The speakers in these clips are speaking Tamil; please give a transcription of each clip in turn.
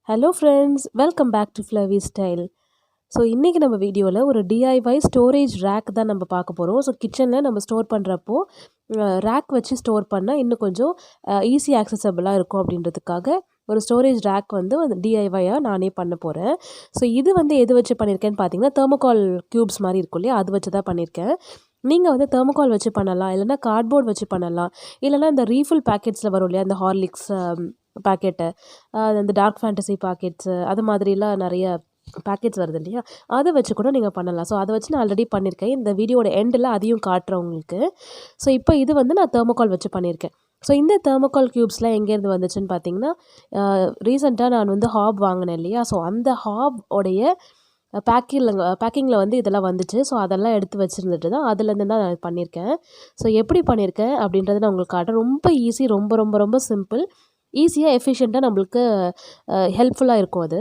Hello friends, welcome back to flowy style. So இன்றைக்கி நம்ம வீடியோவில் ஒரு டிஐஒய் ஸ்டோரேஜ் ரேக் தான் நம்ம பார்க்க போகிறோம். ஸோ கிச்சனில் நம்ம ஸ்டோர் பண்ணுறப்போ ரேக் வச்சு ஸ்டோர் பண்ணால் இன்னும் கொஞ்சம் ஈஸி ஆக்சசபிளாக இருக்கும் அப்படின்றதுக்காக ஒரு ஸ்டோரேஜ் ரேக் வந்து டிஐஒயாக நானே பண்ண போகிறேன். ஸோ இது வந்து எது வச்சு பண்ணியிருக்கேன்னு பார்த்தீங்கன்னா, தெர்மோகால் க்யூப்ஸ் மாதிரி இருக்கும் இல்லையா, அது வச்சு தான் பண்ணியிருக்கேன். நீங்கள் வந்து தெர்மோகால் வச்சு பண்ணலாம், இல்லைனா கார்ட்போர்ட் வச்சு பண்ணலாம், இல்லைனா இந்த ரீஃபில் பேக்கெட்ஸில் வரும் இல்லையா, இந்த ஹார்லிக்ஸ் பாக்கெட்டு, அந்த டார்க் ஃபேண்டசி பாக்கெட்ஸு, அது மாதிரிலாம் நிறைய பேக்கெட்ஸ் வருது இல்லையா, அதை வச்சு கூட நீங்கள் பண்ணலாம். ஸோ அதை வச்சு நான் ஆல்ரெடி பண்ணியிருக்கேன். இந்த வீடியோட எண்டில் அதையும் காட்டுறேன் உங்களுக்கு. ஸோ இப்போ இது வந்து நான் தெர்மோகால் வச்சு பண்ணியிருக்கேன். ஸோ இந்த தெர்மோகால் க்யூப்ஸ்லாம் எங்கேருந்து வந்துச்சுன்னு பார்த்தீங்கன்னா, ரீசெண்டாக நான் வந்து ஹாப் வாங்கினேன் இல்லையா, ஸோ அந்த ஹாப் உடைய பேக்கிங்கில் வந்து இதெல்லாம் வந்துச்சு. ஸோ அதெல்லாம் எடுத்து வச்சுருந்துட்டு தான் அதுலேருந்து தான் நான் பண்ணியிருக்கேன். ஸோ எப்படி பண்ணியிருக்கேன் அப்படின்றத நான் உங்களுக்கு காட்டுறேன். ரொம்ப ஈஸி, ரொம்ப ரொம்ப ரொம்ப சிம்பிள், ஈஸியாக எஃபிஷியண்ட்டாக நம்மளுக்கு ஹெல்ப்ஃபுல்லாக இருக்கும் அது.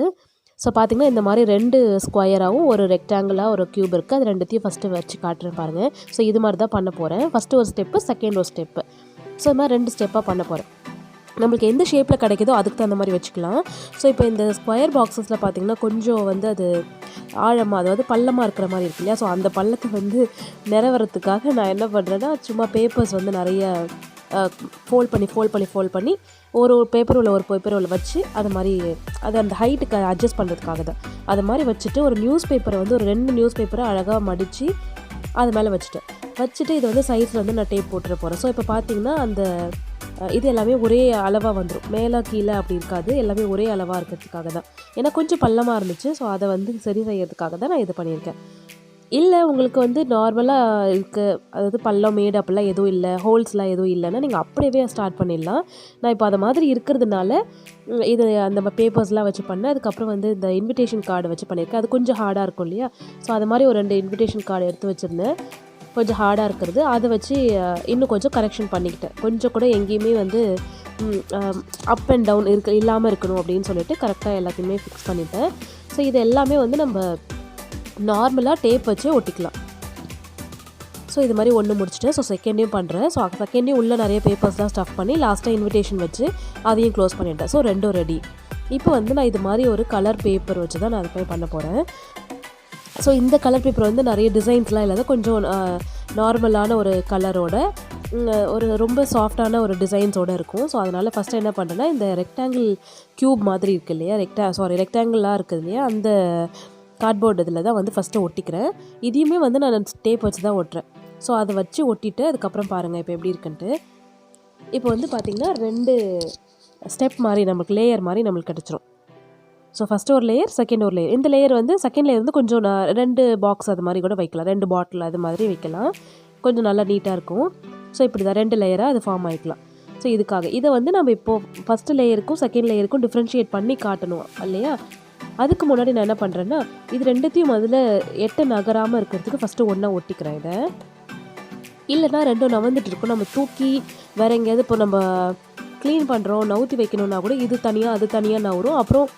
ஸோ பார்த்திங்கன்னா, இந்த மாதிரி 2 ஸ்கொயராகவும் ஒரு ரெக்டாங்கிளாக ஒரு க்யூப் இருக்குது. அது ரெண்டுத்தையும் ஃபஸ்ட்டு வச்சு காட்டுறேன் பாருங்கள். ஸோ இது மாதிரி தான் பண்ண போகிறேன். ஃபஸ்ட்டு ஒரு ஸ்டெப்பு, செகண்ட் ஒரு ஸ்டெப்பு. ஸோ இது மாதிரி 2 ஸ்டெப்பாக பண்ண போகிறேன். நம்மளுக்கு எந்த ஷேப்பில் கிடைக்குதோ அதுக்கு தகுந்த மாதிரி வச்சுக்கலாம். ஸோ இப்போ இந்த ஸ்கொயர் பாக்ஸஸில் பார்த்திங்கன்னா கொஞ்சம் வந்து அது ஆழமாக, அதாவது பள்ளமாக இருக்கிற மாதிரி இருக்கு இல்லையா, ஸோ அந்த பள்ளத்தை வந்து நிறவரத்துக்காக நான் என்ன பண்ணுறேன்னா, சும்மா பேப்பர்ஸ் வந்து நிறைய ஃபோல்ட் பண்ணி ஒரு பேப்பர் உள்ள வச்சு அது மாதிரி அதை அந்த ஹைட்டுக்கு அட்ஜஸ்ட் பண்ணுறதுக்காக தான் அது மாதிரி வச்சுட்டு, ஒரு நியூஸ் பேப்பரை வந்து ஒரு 2 நியூஸ் பேப்பரை அழகாக மடித்து அது மேலே வச்சுட்டு இதை வந்து சைஸில் வந்து நான் டேப் போட்டுற போகிறேன். ஸோ இப்போ பார்த்திங்கன்னா அந்த இது எல்லாமே ஒரே அளவாக வந்துடும், மேலே கீழே அப்படி இருக்காது, எல்லாமே ஒரே அளவாக இருக்கிறதுக்காக தான். ஏன்னா கொஞ்சம் பள்ளமாக இருந்துச்சு. ஸோ அதை வந்து சரி செய்யறதுக்காக தான் நான் இது பண்ணியிருக்கேன். இல்லை உங்களுக்கு வந்து நார்மலாக இருக்குது, அதாவது பள்ளம் மேடு அப்படிலாம் எதுவும் இல்லை, ஹோல்ஸ்லாம் எதுவும் இல்லைன்னா நீங்கள் அப்படியே ஸ்டார்ட் பண்ணிடலாம். நான் இப்போ அதை மாதிரி இருக்கிறதுனால இது அந்த பேப்பர்ஸ்லாம் வச்சு பண்ணேன். அதுக்கப்புறம் வந்து இந்த இன்விடேஷன் கார்டு வச்சு பண்ணியிருக்கேன். அது கொஞ்சம் ஹார்டாக இருக்கும் இல்லையா, ஸோ அது மாதிரி ஒரு 2 இன்விடேஷன் கார்டு எடுத்து வச்சுருந்தேன், கொஞ்சம் ஹார்டாக இருக்கிறது. அதை வச்சு இன்னும் கொஞ்சம் கரெக்ஷன் பண்ணிக்கிட்டேன். கொஞ்சம் கூட எங்கேயுமே வந்து அப் அண்ட் டவுன் இல்லாமல் இருக்கணும் அப்படின்னு சொல்லிட்டு கரெக்டாக எல்லாத்தையுமே ஃபிக்ஸ் பண்ணிட்டேன். ஸோ இது எல்லாமே வந்து நம்ம நார்மலாக டேப் வச்சு ஒட்டிக்கலாம். ஸோ இது மாதிரி ஒன்று முடிச்சுட்டேன். ஸோ செகண்டையும் பண்ணுறேன். ஸோ செகண்டையும் உள்ளே நிறைய பேப்பர்ஸ்லாம் ஸ்டஃப் பண்ணி லாஸ்ட்டாக இன்விடேஷன் வச்சு அதையும் க்ளோஸ் பண்ணிட்டேன். So 2 ready. இப்போ வந்து நான் இது மாதிரி ஒரு கலர் பேப்பர் வச்சு தான் நான் அதை போய் பண்ண போகிறேன். ஸோ இந்த கலர் பேப்பர் வந்து நிறைய டிசைன்ஸ்லாம் இல்லாத கொஞ்சம் நார்மலான ஒரு கலரோட ஒரு ரொம்ப சாஃப்டான ஒரு டிசைன்ஸோடு இருக்கும். ஸோ அதனால் ஃபஸ்ட்டு என்ன பண்ணுறேன்னா, இந்த ரெக்டாங்கிள் க்யூப் மாதிரி இருக்குது இல்லையா, ரெக்டாங்கிளாக இருக்குது இல்லையா, அந்த கார்ட்போர்டு இதில் தான் வந்து ஃபஸ்ட்டு ஒட்டிக்கிறேன். இதையுமே வந்து நான் டேப் வச்சு தான் ஒட்டுறேன். ஸோ அதை வச்சு ஒட்டிட்டு அதுக்கப்புறம் பாருங்கள் இப்போ எப்படி இருக்குன்ட்டு. இப்போ வந்து பார்த்திங்கன்னா 2 ஸ்டெப் மாதிரி நம்மளுக்கு லேயர் மாதிரி நம்மளுக்கு கிடச்சிரும். ஸோ ஃபஸ்ட்டு ஒரு லேயர், செகண்ட் ஒரு லேயர். இந்த லேயர் வந்து செகண்ட் லேயர் வந்து கொஞ்சம் 2 பாக்ஸ் அது மாதிரி கூட வைக்கலாம், 2 பாட்டில் அது மாதிரி வைக்கலாம், கொஞ்சம் நல்லா நீட்டாக இருக்கும். ஸோ இப்படி தான் 2 லேயராக அது ஃபார்ம் ஆகிக்கலாம். ஸோ இதுக்காக இதை வந்து நம்ம இப்போது ஃபஸ்ட்டு லேயருக்கும் செகண்ட் லேயருக்கும் டிஃப்ரென்ஷியேட் பண்ணி காட்டணும் இல்லையா. அதுக்கு முன்னாடி நான் என்ன பண்ணுறேன்னா, இது 2த்தையும் அதில் 8 நகராமல் இருக்கிறதுக்கு ஃபஸ்ட்டு ஒன்றா ஒட்டிக்கிறேன். இதை இல்லைனா 2 நவந்துட்டு இருக்கும், நம்ம தூக்கி வேறு எங்கேயாவது இப்போ நம்ம க்ளீன் பண்ணுறோம், நவுத்தி வைக்கணுன்னா கூட இது தனியாக அது தனியாக நவரும். அப்புறம்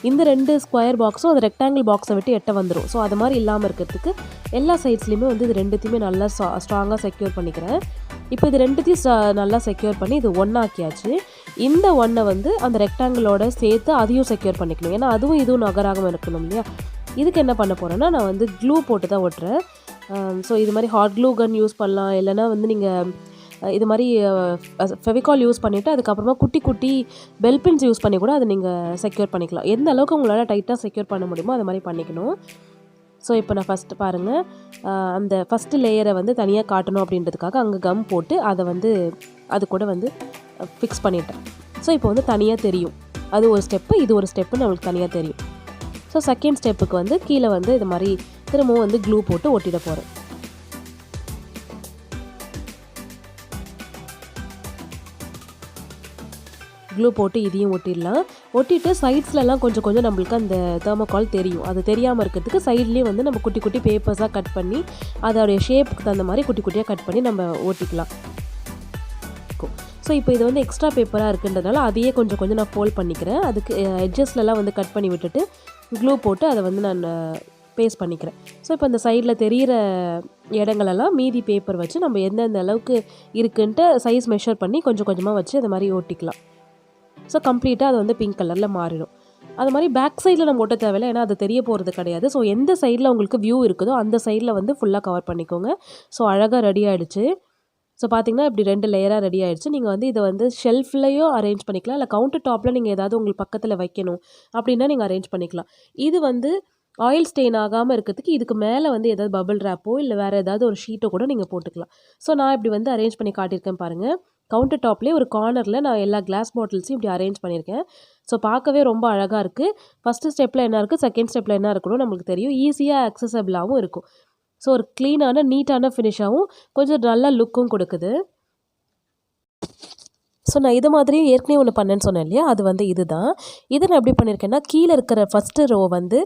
இந்த 2 ஸ்கொயர் பாக்ஸும் அந்த ரெக்டாங்கிள் பாக்ஸை விட்டு 8 வந்துடும். ஸோ அது மாதிரி இல்லாமல் இருக்கிறதுக்கு எல்லா சைட்ஸ்லேயுமே வந்து இது 2த்தையுமே நல்லா ஸ்ட்ராங்காக செக்யூர் பண்ணிக்கிறேன். இப்போ இது 2த்தையும் நல்லா செக்யூர் பண்ணி இது ஒன்றாக்கியாச்சு. இந்த ஒன்றை வந்து அந்த ரெக்டாங்கிளோட சேர்த்து அதையும் செக்யூர் பண்ணிக்கணும், ஏன்னா அதுவும் இதுவும் நகராகவும் இருக்கணும் இல்லையா. இதுக்கு என்ன பண்ண போகிறேன்னா, நான் வந்து க்ளூ போட்டு தான் ஒட்டுறேன். ஸோ இது மாதிரி ஹாட் க்ளூ கன் யூஸ் பண்ணலாம், இல்லைனா வந்து நீங்கள் இது மாதிரி ஃபெவிகால் யூஸ் பண்ணிவிட்டு அதுக்கப்புறமா குட்டி குட்டி பெல் பின்ஸ் யூஸ் பண்ணி கூட அதை நீங்கள் செக்யூர் பண்ணிக்கலாம். எந்த அளவுக்கு உங்களால் டைட்டாக செக்யூர் பண்ண முடியுமோ அது மாதிரி பண்ணிக்கணும். ஸோ இப்போ நான் ஃபஸ்ட்டு பாருங்கள், அந்த ஃபஸ்ட்டு லேயரை வந்து தனியாக காட்டணும் அப்படின்றதுக்காக அங்கே கம் போட்டு அதை வந்து அது கூட வந்து ஃபிக்ஸ் பண்ணிட்டேன். ஸோ இப்போ வந்து தனியாக தெரியும், அது ஒரு ஸ்டெப்பு, இது ஒரு ஸ்டெப்பு நம்மளுக்கு தனியாக தெரியும். ஸோ செகண்ட் ஸ்டெப்புக்கு வந்து கீழே வந்து இது மாதிரி திரும்பவும் வந்து க்ளூ போட்டு ஒட்டிட போகிறேன். க்ளூ போட்டு இதையும் ஒட்டிடலாம். ஒட்டிட்டு சைட்ஸ்லலாம் கொஞ்சம் கொஞ்சம் நம்மளுக்கு அந்த தெர்மோகால் தெரியும். அது தெரியாமல் இருக்கிறதுக்கு சைட்லேயும் வந்து நம்ம குட்டி குட்டி பேப்பர்ஸாக கட் பண்ணி அதோடைய ஷேப்புக்கு தகுந்த மாதிரி குட்டி குட்டியாக கட் பண்ணி நம்ம ஓட்டிக்கலாம். ஸோ இப்போ இது வந்து எக்ஸ்ட்ரா பேப்பராக இருக்குன்றதுனால அதையே கொஞ்சம் கொஞ்சம் நான் ஃபோல்ட் பண்ணிக்கிறேன். அதுக்கு எட்ஜஸ்லலாம் வந்து கட் பண்ணி விட்டுட்டு க்ளூ போட்டு அதை வந்து நான் பேஸ்ட் பண்ணிக்கிறேன். ஸோ இப்போ இந்த சைடில் தெரிகிற இடங்களெல்லாம் மீதி பேப்பர் வச்சு நம்ம எந்தெந்த அளவுக்கு இருக்குன்ட்டு சைஸ் மெஷர் பண்ணி கொஞ்சம் கொஞ்சமாக வச்சு அது மாதிரி ஓட்டிக்கலாம். ஸோ கம்ப்ளீட்டாக அது வந்து பிங்க் கலரில் மாறிடும். அது மாதிரி பேக் சைடில் நம்ம ஒட்ட தேவையில்லை, ஏன்னா அது தெரிய போகிறது கிடையாது. ஸோ எந்த சைடில் உங்களுக்கு வியூ இருக்குதோ அந்த சைடில் வந்து ஃபுல்லாக கவர் பண்ணிக்கோங்க. ஸோ அழகாக ரெடி ஆகிடுச்சு. ஸோ பார்த்தீங்கன்னா இப்படி 2 லேயராக ரெடி ஆகிடுச்சு. நீங்கள் வந்து இதை வந்து ஷெல்ஃப்லேயோ அரேஞ்ச் பண்ணிக்கலாம், இல்லை கவுண்டர் டாப்பில் நீங்கள் ஏதாவது உங்களுக்கு பக்கத்தில் வைக்கணும் அப்படின்னா நீங்கள் அரேஞ்ச் பண்ணிக்கலாம். இது வந்து ஆயில் ஸ்டெயின் ஆகாமல் இருக்கிறதுக்கு இதுக்கு மேலே வந்து ஏதாவது பபிள் ரேப்போ இல்லை வேறு ஏதாவது ஒரு ஷீட்டோ கூட நீங்கள் போட்டுக்கலாம். ஸோ நான் இப்படி வந்து அரேஞ்ச் பண்ணி காட்டியிருக்கேன் பாருங்கள். கவுண்டர் டாப்லேயே ஒரு கார்னரில் நான் எல்லா கிளாஸ் பாட்டில்ஸையும் இப்படி அரேஞ்ச் பண்ணியிருக்கேன். ஸோ பார்க்கவே ரொம்ப அழகாக இருக்குது. ஃபஸ்ட்டு ஸ்டெப்பில் என்ன இருக்குது, செகண்ட் ஸ்டெப்பில் என்ன இருக்கணும் நம்மளுக்கு தெரியும். ஈஸியாக அக்சசபிளாகவும் இருக்கும். ஸோ ஒரு க்ளீனான நீட்டான ஃபினிஷாகவும் கொஞ்சம் நல்ல லுக்கும் கொடுக்குது. ஸோ நான் இது மாதிரியும் ஏற்கனவே ஒன்று பண்ணேன்னு சொன்னேன் இல்லையா, அது வந்து இதுதான். இதை நான் எப்படி பண்ணியிருக்கேன்னா, கீழே இருக்கிற ஃபஸ்ட்டு ரோ வந்து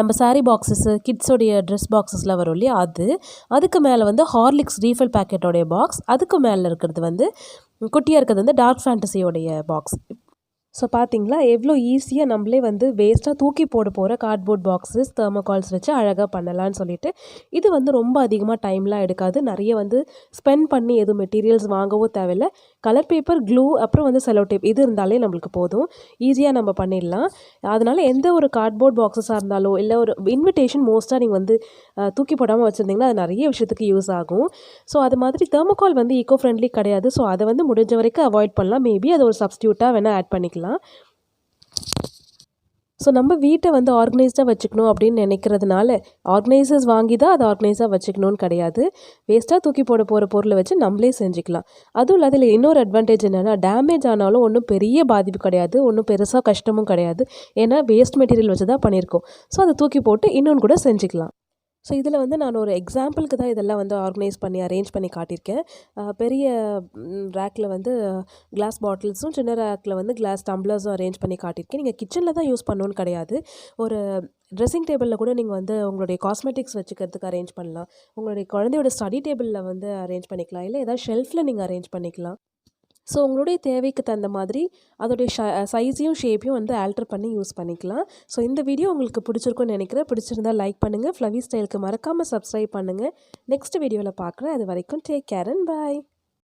நம்ம சாரீ பாக்ஸஸ்ஸு, கிட்ஸோடைய ட்ரெஸ் பாக்ஸஸ்லாம் வரும் இல்லையா, அதுக்கு மேலே வந்து ஹார்லிக்ஸ் ரீஃபில் பேக்கெட்டோடைய பாக்ஸ், அதுக்கு மேலே இருக்கிறது வந்து குட்டியாக இருக்கிறது வந்து டார்க் ஃபேண்டஸியோடைய பாக்ஸ். ஸோ பார்த்தீங்களா எவ்வளோ ஈஸியாக நம்மளே வந்து வேஸ்ட்டாக தூக்கி போட போகிற கார்ட்போர்ட் பாக்ஸஸ், தெர்மோகால்ஸ் வச்சு அழகாக பண்ணலான்னு சொல்லிட்டு. இது வந்து ரொம்ப அதிகமாக டைம்லாம் எடுக்காது. நிறைய வந்து ஸ்பெண்ட் பண்ணி எதுவும் மெட்டீரியல்ஸ் வாங்கவும் தேவையில்லை. கலர் பேப்பர், க்ளூ, அப்புறம் வந்து செலோ டேப் இது இருந்தாலே நம்மளுக்கு போதும். ஈஸியாக நம்ம பண்ணிடலாம். அதனால் எந்த ஒரு கார்ட்போர்ட் பாக்ஸஸாக இருந்தாலோ இல்லை ஒரு இன்விடேஷன் மோஸ்ட்டாக நீங்கள் வந்து தூக்கி போடாமல் வச்சுருந்தீங்கன்னா அது நிறைய விஷயத்துக்கு யூஸ் ஆகும். ஸோ அது மாதிரி தெர்மோகால் வந்து ஈக்கோ ஃப்ரெண்ட்லி கிடையாது. ஸோ அதை வந்து முடிஞ்ச வரைக்கும் அவாய்ட் பண்ணலாம். மேபி அது ஒரு சப்ஸ்டியூட்டாக வேணால் ஆட் பண்ணிக்கலாம். ஸோ நம்ம வீட்டை வந்து ஆர்கனைஸ்டாக வச்சுக்கணும் அப்படின்னு நினைக்கிறதுனால ஆர்கனைசர்ஸ் வாங்கி தான் அதை ஆர்கனைஸாக வச்சுக்கணும்னு கிடையாது. வேஸ்ட்டாக தூக்கி போட போகிற பொருளை வச்சு நம்மளே செஞ்சுக்கலாம். அதுவும் இல்லாத இதில் இன்னொரு அட்வான்டேஜ் என்னென்னா, டேமேஜ் ஆனாலும் ஒன்றும் பெரிய பாதிப்பு கிடையாது, ஒன்றும் பெருசாக கஷ்டமும் கிடையாது. ஏன்னா வேஸ்ட் மெட்டீரியல் வச்சு தான் பண்ணியிருக்கோம். ஸோ அதை தூக்கி போட்டு இன்னொன்று கூட செஞ்சுக்கலாம். ஸோ இதில் வந்து நான் ஒரு எக்ஸாம்பிளுக்கு தான் இதெல்லாம் வந்து ஆர்கனைஸ் பண்ணி அரேஞ்ச் பண்ணி காட்டியிருக்கேன். பெரிய ரேக்கில் வந்து கிளாஸ் பாட்டில்ஸும், சின்ன ரேக்கில் வந்து கிளாஸ் டம்ளர்ஸும் அரேஞ்ச் பண்ணி காட்டியிருக்கேன். நீங்கள் கிச்சனில் தான் யூஸ் பண்ணணும்னு கிடையாது. ஒரு ட்ரெஸ்ஸிங் டேபிளில் கூட நீங்கள் வந்து உங்களுடைய காஸ்மெட்டிக்ஸ் வச்சுக்கிறதுக்கு அரேஞ்ச் பண்ணலாம். உங்களுடைய குழந்தையோட ஸ்டடி டேபிளில் வந்து அரேஞ்ச் பண்ணிக்கலாம், இல்லை ஏதாவது ஷெல்ஃபில் நீங்கள் அரேஞ்ச் பண்ணிக்கலாம். ஸோ உங்களுடைய தேவைக்கு தகுந்த மாதிரி அதோடைய சைஸையும் ஷேப்பையும் வந்து ஆல்டர் பண்ணி யூஸ் பண்ணிக்கலாம். ஸோ இந்த வீடியோ உங்களுக்கு பிடிச்சிருக்குன்னு நினைக்கிறேன். பிடிச்சிருந்தால் லைக் பண்ணுங்கள். ஃப்ளவி ஸ்டைலுக்கு மறக்காமல் சப்ஸ்கிரைப் பண்ணுங்கள். நெக்ஸ்ட் வீடியோவில் பார்க்குறேன். அது வரைக்கும் டேக் கேர் அண்ட் பாய்.